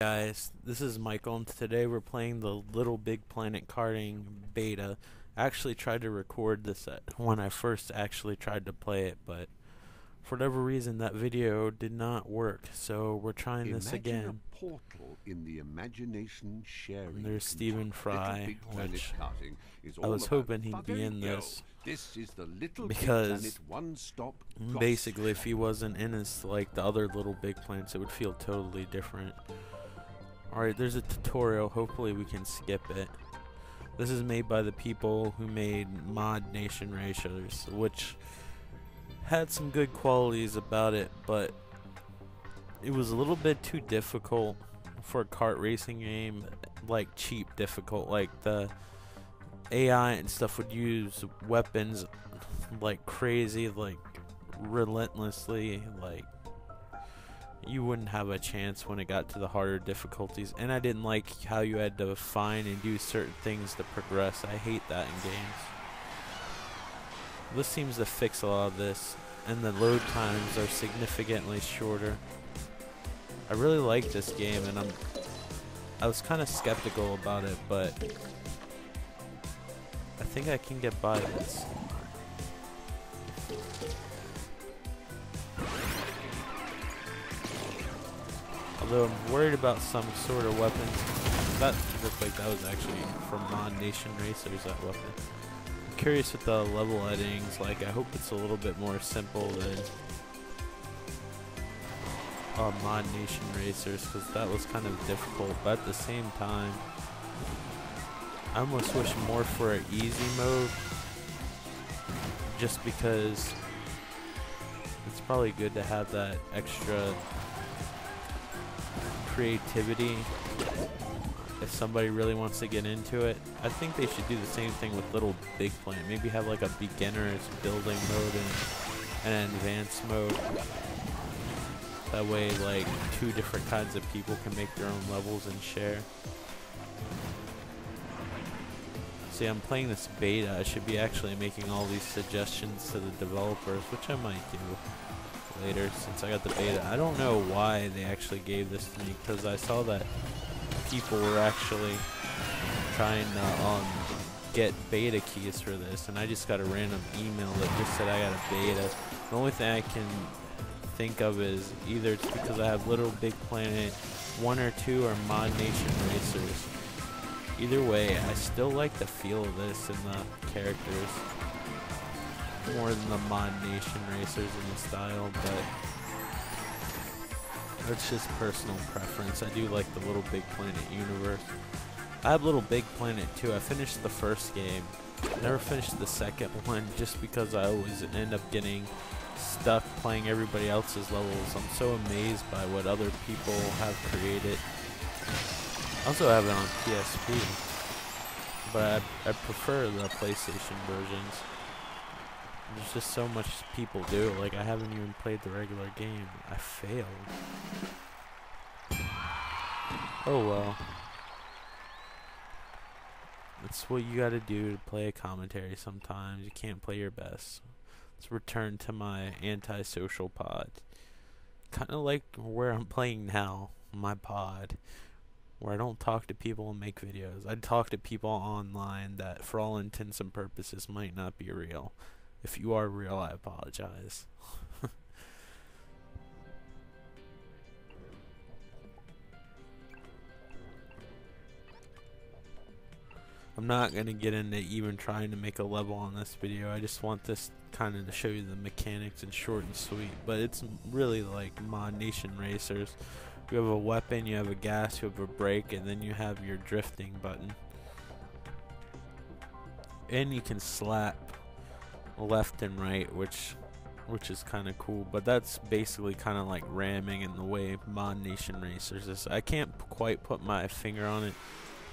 Guys, this is Michael, and today we're playing the Little Big Planet Karting beta. I actually tried to record this when I first actually tried to play it, but for whatever reason that video did not work, so we're trying this again. Imagine a portal in the imagination sharing. And there's Stephen Fry, which I was hoping he'd be in this. This is the Little because Big Planet one-stop basically if he wasn't in as like the other Little Big Planets, it would feel totally different. Alright, there's a tutorial. Hopefully we can skip it. This is made by the people who made Mod Nation Racers, which had some good qualities about it, but it was a little bit too difficult for a kart racing game, like cheap difficult. Like the AI and stuff would use weapons like crazy, like relentlessly, like you wouldn't have a chance when it got to the harder difficulties. And I didn't like how you had to find and do certain things to progress. I hate that in games. This seems to fix a lot of this, and the load times are significantly shorter. I really like this game, and I was kind of skeptical about it, but I think I can get by this. Although I'm worried about some sort of weapons. That looked like that was actually from Mod Nation Racers, that weapon. I'm curious what the level editing's like. I hope it's a little bit more simple than Mod Nation Racers, because that was kind of difficult. But at the same time, I almost wish more for an easy mode, just because it's probably good to have that extra creativity if somebody really wants to get into it. I think they should do the same thing with Little Big Planet. Maybe have like a beginner's building mode and an advanced mode. That way like two different kinds of people can make their own levels and share. See, I'm playing this beta. I should be actually making all these suggestions to the developers, which I might do later since I got the beta. I don't know why they actually gave this to me, because I saw that people were actually trying to get beta keys for this, and I just got a random email that just said I got a beta. The only thing I can think of is either it's because I have Little Big Planet 1 or 2 or Mod Nation Racers. Either way, I still like the feel of this and the characters more than the Mod Nation Racers in the style, but that's just personal preference. I do like the Little Big Planet universe. I have Little Big Planet too. I finished the first game. Never finished the second one just because I always end up getting stuck playing everybody else's levels. I'm so amazed by what other people have created. I also have it on PSP, but I prefer the PlayStation versions. There's just so much people do. Like, I haven't even played the regular game. I failed. Oh well. That's what you gotta do to play a commentary sometimes. You can't play your best. Let's return to my antisocial pod. Kinda like where I'm playing now, my pod, where I don't talk to people and make videos. I talk to people online that for all intents and purposes might not be real. If you are real, I apologize. I'm not going to get into even trying to make a level on this video. I just want this kind of to show you the mechanics and short and sweet. But it's really like Mod Nation Racers. You have a weapon, you have a gas, you have a brake, and then you have your drifting button. And you can slap left and right, which is kind of cool, but that's basically kind of like ramming in the way Mod Nation Racers is. I can't quite put my finger on it,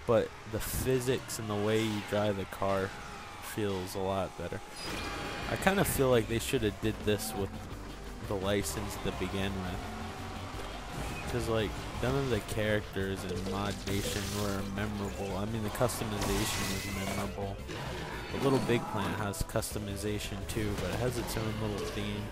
but the physics and the way you drive the car feels a lot better. I kind of feel like they should have did this with the license to begin with, because like none of the characters in Mod Nation were memorable. I mean, the customization was memorable. The Little Big Planet has customization too, but it has its own little theme.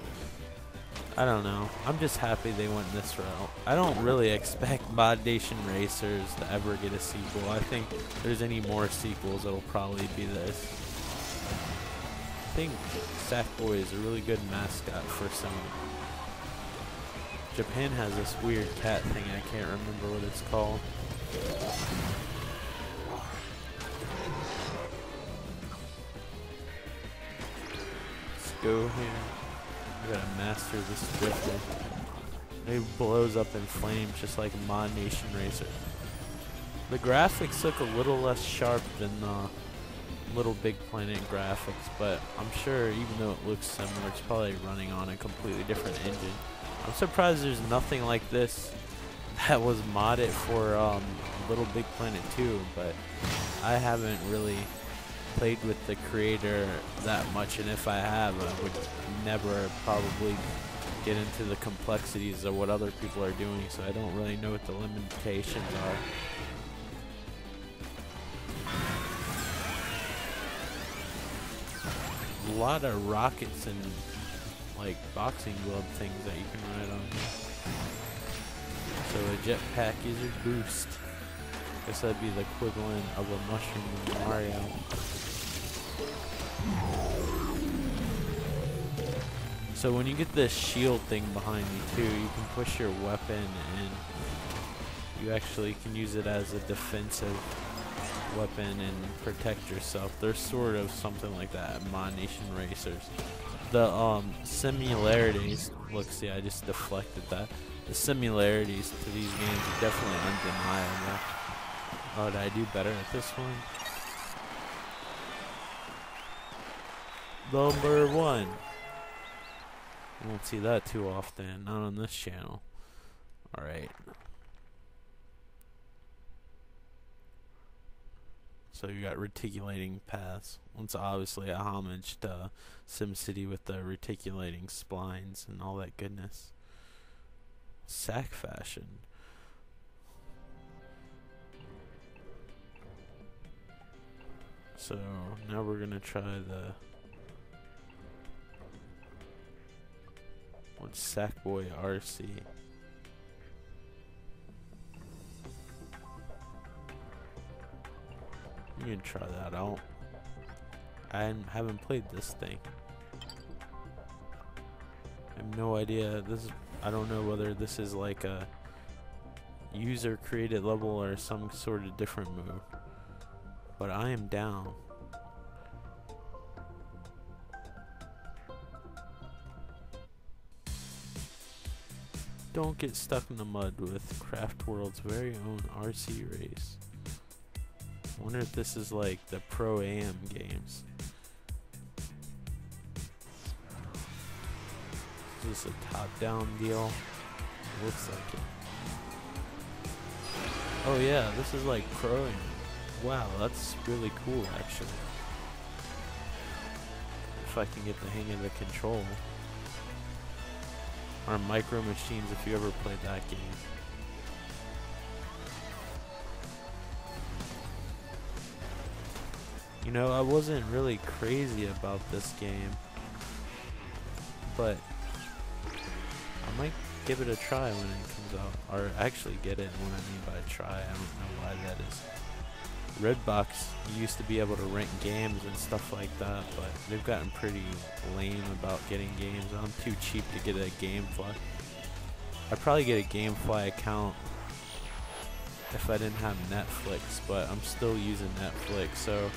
I don't know. I'm just happy they went this route. I don't really expect Mod Nation Racers to ever get a sequel. I think if there's any more sequels, it'll probably be this. I think Sackboy is a really good mascot for Sony. Japan has this weird cat thing. I can't remember what it's called. Let's go here. I gotta master this drifter. It blows up in flames just like Mod Nation Racer. The graphics look a little less sharp than Little Big Planet graphics, but I'm sure even though it looks similar, it's probably running on a completely different engine. I'm surprised there's nothing like this that was modded for Little Big Planet 2, but I haven't really played with the creator that much, and if I have, I would never probably get into the complexities of what other people are doing, so I don't really know what the limitations are. A lot of rockets and like boxing glove things that you can ride on here. So a jetpack is a boost. Guess that'd be the equivalent of a mushroom in Mario. So when you get this shield thing behind you too, you can push your weapon and you actually can use it as a defensive weapon and protect yourself. There's sort of something like that at Mod Nation Racers. The similarities, look, see, I just deflected that. The similarities to these games are definitely undeniable. Oh, did I do better at this one? Number 1. You won't see that too often, not on this channel. Alright. So you got reticulating paths. It's obviously a homage to SimCity with the reticulating splines and all that goodness. Sack fashion. So now we're gonna try the what's Sackboy RC. You can try that out. I haven't played this thing. I have no idea. I don't know whether this is like a user created level or some sort of different move. But I am down. Don't get stuck in the mud with Craft World's very own RC race. I wonder if this is like the Pro-Am games. Is this a top-down deal? Looks like it. Oh yeah, this is like Pro-Am. Wow, that's really cool actually. If I can get the hang of the control. Or Micro Machines if you ever played that game. You know, I wasn't really crazy about this game, but I might give it a try when it comes out. Or actually get it, and what I mean by try, I don't know why that is. Redbox used to be able to rent games and stuff like that, but they've gotten pretty lame about getting games. I'm too cheap to get a GameFly. I'd probably get a GameFly account if I didn't have Netflix, but I'm still using Netflix, so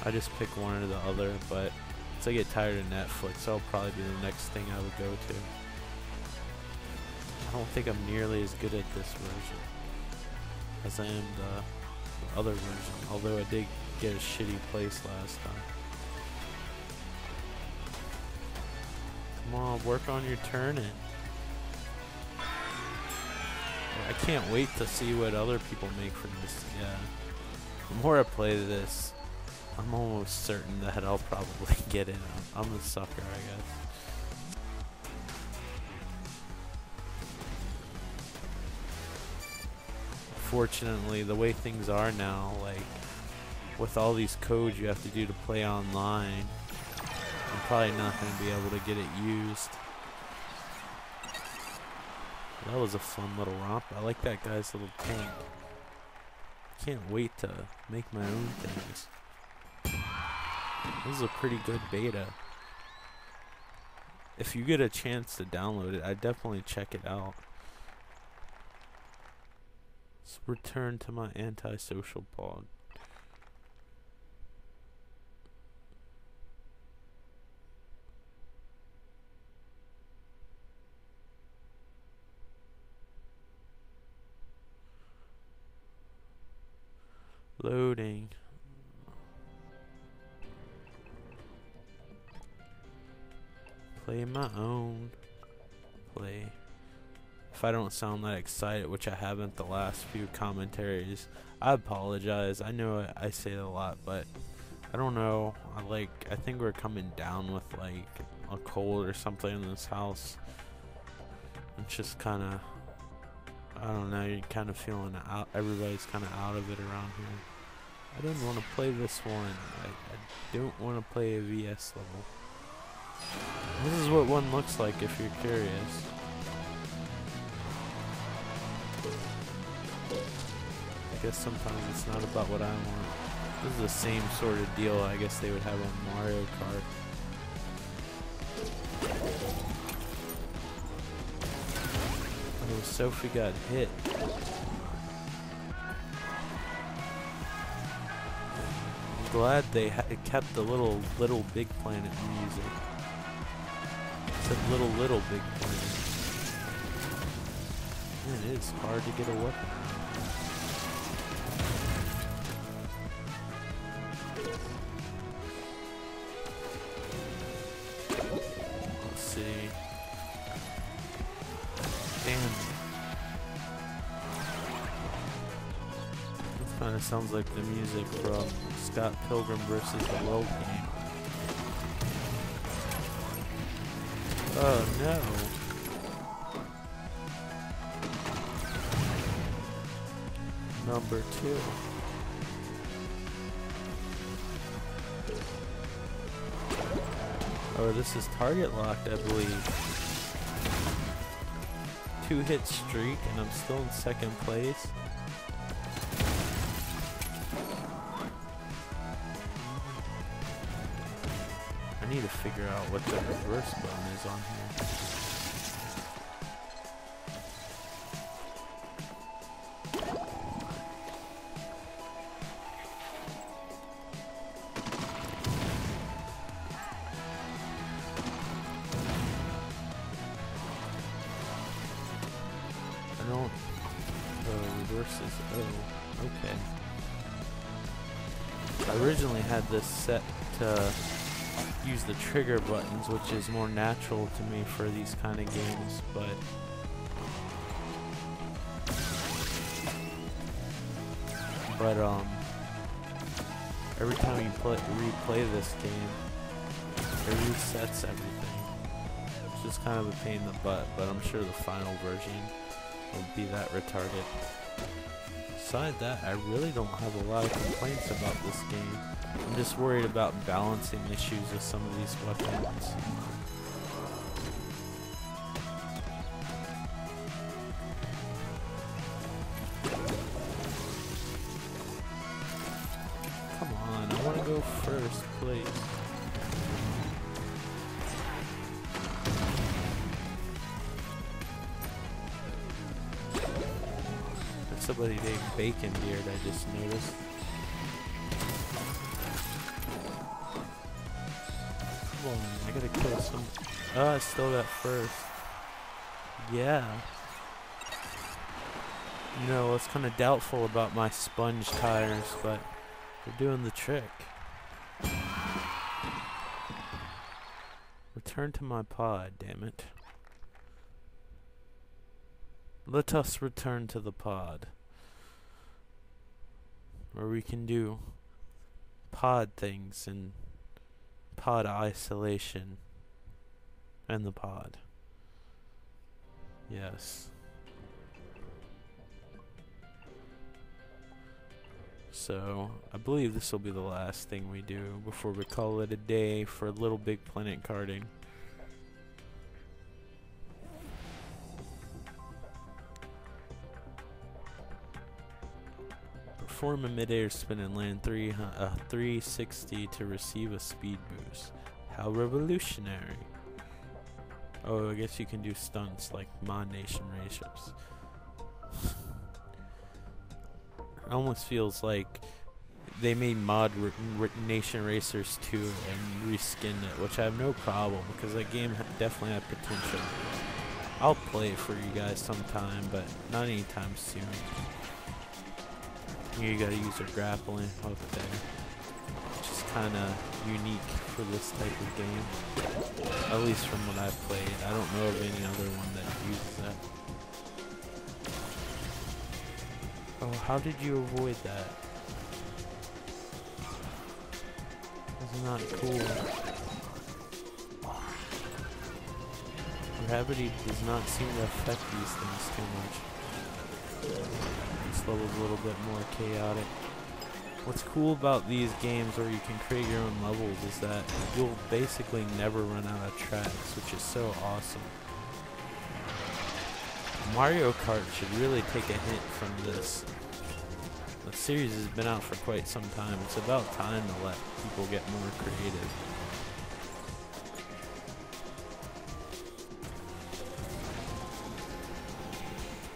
I just pick one or the other. But once I get tired of Netflix, that'll probably be the next thing I would go to. I don't think I'm nearly as good at this version as I am the other version, although I did get a shitty place last time. Come on, work on your turning. I can't wait to see what other people make from this. Yeah, the more I play this, I'm almost certain that I'll probably get it. I'm a sucker, I guess. Fortunately, the way things are now, like with all these codes you have to do to play online, I'm probably not going to be able to get it used. That was a fun little romp. I like that guy's little tank. Can't wait to make my own things. This is a pretty good beta. If you get a chance to download it, I definitely check it out. Let's return to my antisocial pod. Loading. Play my own. Play. If I don't sound that excited, which I haven't the last few commentaries, I apologize. I know I say it a lot, but I don't know. I think we're coming down with like a cold or something in this house. It's just kind of, I don't know. You're kind of feeling out. Everybody's kind of out of it around here. I didn't want to play this one. I don't want to play a VS level. This is what one looks like if you're curious. I guess sometimes it's not about what I want. This is the same sort of deal I guess they would have on Mario Kart. Oh, Sophie got hit. I'm glad they kept the little Big Planet music. Said little Big Planet. Man, it is hard to get a weapon. Let's see. Damn. This kind of sounds like the music from Scott Pilgrim versus the World game. Oh no. Number 2. Oh, this is target locked, I believe. 2-hit streak, and I'm still in second place. I need to figure out what the reverse button is on here. I don't. Reverse is O. Okay. I originally had this set to use the trigger buttons, which is more natural to me for these kind of games, but every time you replay this game, it resets everything. It's just kind of a pain in the butt, but I'm sure the final version will be that retarded. Besides that, I really don't have a lot of complaints about this game. I'm just worried about balancing issues with some of these weapons. Come on, I want to go first, please. There's somebody named Bacon Beard I just noticed. I gotta kill some. Oh, I still got first. Yeah. You know, I was kind of doubtful about my sponge tires, but they're doing the trick. Return to my pod, damn it. Let us return to the pod, where we can do pod things and pod isolation and the pod. Yes. So I believe this will be the last thing we do before we call it a day for Little Big Planet karting. Perform a mid-air spin and land 360 to receive a speed boost. How revolutionary. Oh, I guess you can do stunts like Mod Nation Racers. It almost feels like they made Nation Racers 2 and reskinned it, which I have no problem because that game definitely had potential. I'll play it for you guys sometime, but not anytime soon. Here you gotta use your grappling hook there, which is kind of unique for this type of game, at least from what I've played. I don't know of any other one that uses that. Oh, how did you avoid that? That's not cool. Gravity does not seem to affect these things too much. This level's a little bit more chaotic. What's cool about these games where you can create your own levels is that you'll basically never run out of tracks, which is so awesome. Mario Kart should really take a hint from this. The series has been out for quite some time. It's about time to let people get more creative.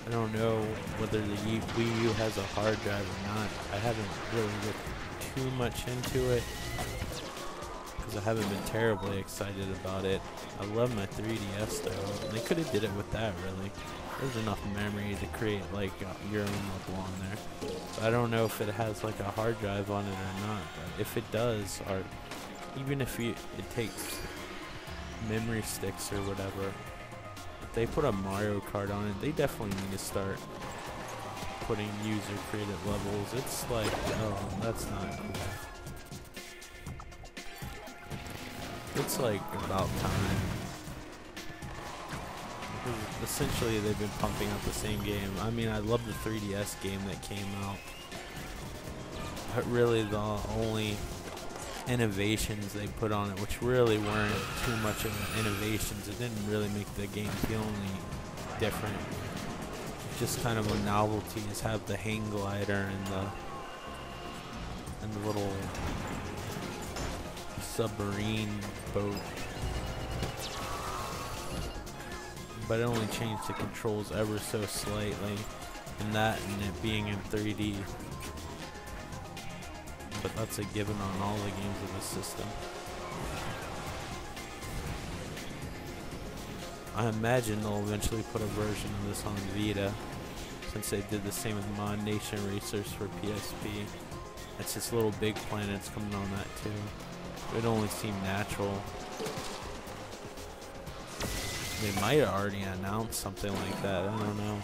I don't know whether the Wii U has a hard drive or not. I haven't really looked too much into it because I haven't been terribly excited about it. I love my 3DS though, and they could have did it with that really. There's enough memory to create like your own level on there. But I don't know if it has like a hard drive on it or not. But if it does, or even if it takes memory sticks or whatever, if they put a Mario Kart on it, they definitely need to start putting user created levels. It's like, oh, that's not cool. It's like about time. Essentially, they've been pumping out the same game. I mean, I love the 3DS game that came out. But really, the only innovations they put on it, which really weren't too much of innovations, it didn't really make the game feel any different. Just kind of a novelty is have the hang glider and the little submarine boat. But it only changed the controls ever so slightly, and that and it being in 3D. But that's a given on all the games of the system. I imagine they'll eventually put a version of this on Vita, since they did the same with Mod Nation Racers for PSP. It's this little big planet's coming on that too. It only seemed natural. They might have already announced something like that. I don't know.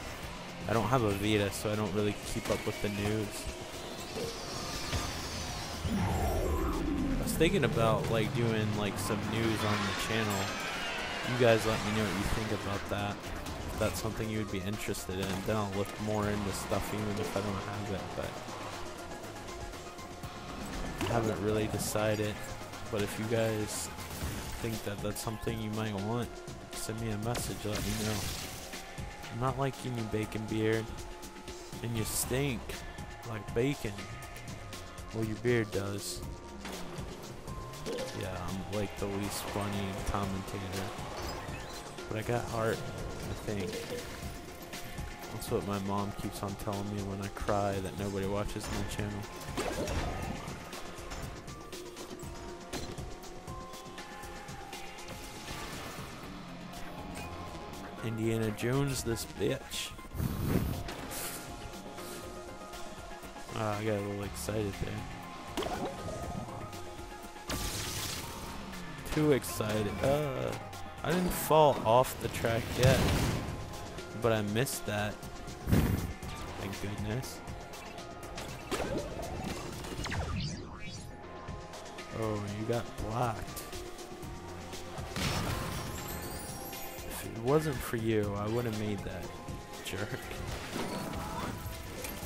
I don't have a Vita, so I don't really keep up with the news. I was thinking about like doing like some news on the channel. You guys let me know what you think about that. If that's something you would be interested in, then I'll look more into stuff even if I don't have it. But I haven't really decided. But if you guys think that that's something you might want, send me a message, let me know. I'm not liking you, Bacon Beard. And you stink like bacon. Well, your beard does. Yeah, I'm like the least funny commentator. But I got heart, I think. That's what my mom keeps on telling me when I cry that nobody watches my channel. Indiana Jones, this bitch. I got a little excited there. Too excited. I didn't fall off the track yet, but I missed that. Thank goodness. Oh, you got blocked. If it wasn't for you, I would have made that. Jerk.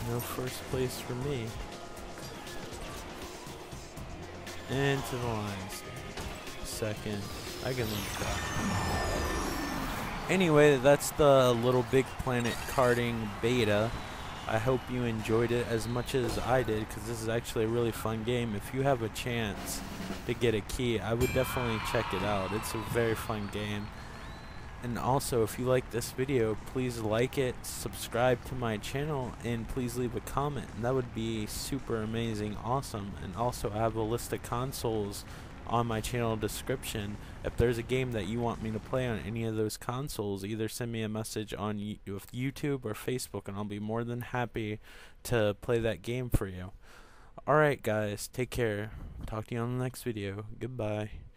No first place for me. And to the lines. Second. I can leave that. Anyway, that's the Little Big Planet karting beta. I hope you enjoyed it as much as I did, because this is actually a really fun game. If you have a chance to get a key, I would definitely check it out. It's a very fun game. And also, if you like this video, please like it, subscribe to my channel, and please leave a comment. And that would be super amazing, awesome. And also, I have a list of consoles on my channel description. If there's a game that you want me to play on any of those consoles, either send me a message on YouTube or Facebook, and I'll be more than happy to play that game for you. Alright guys, take care. Talk to you on the next video. Goodbye.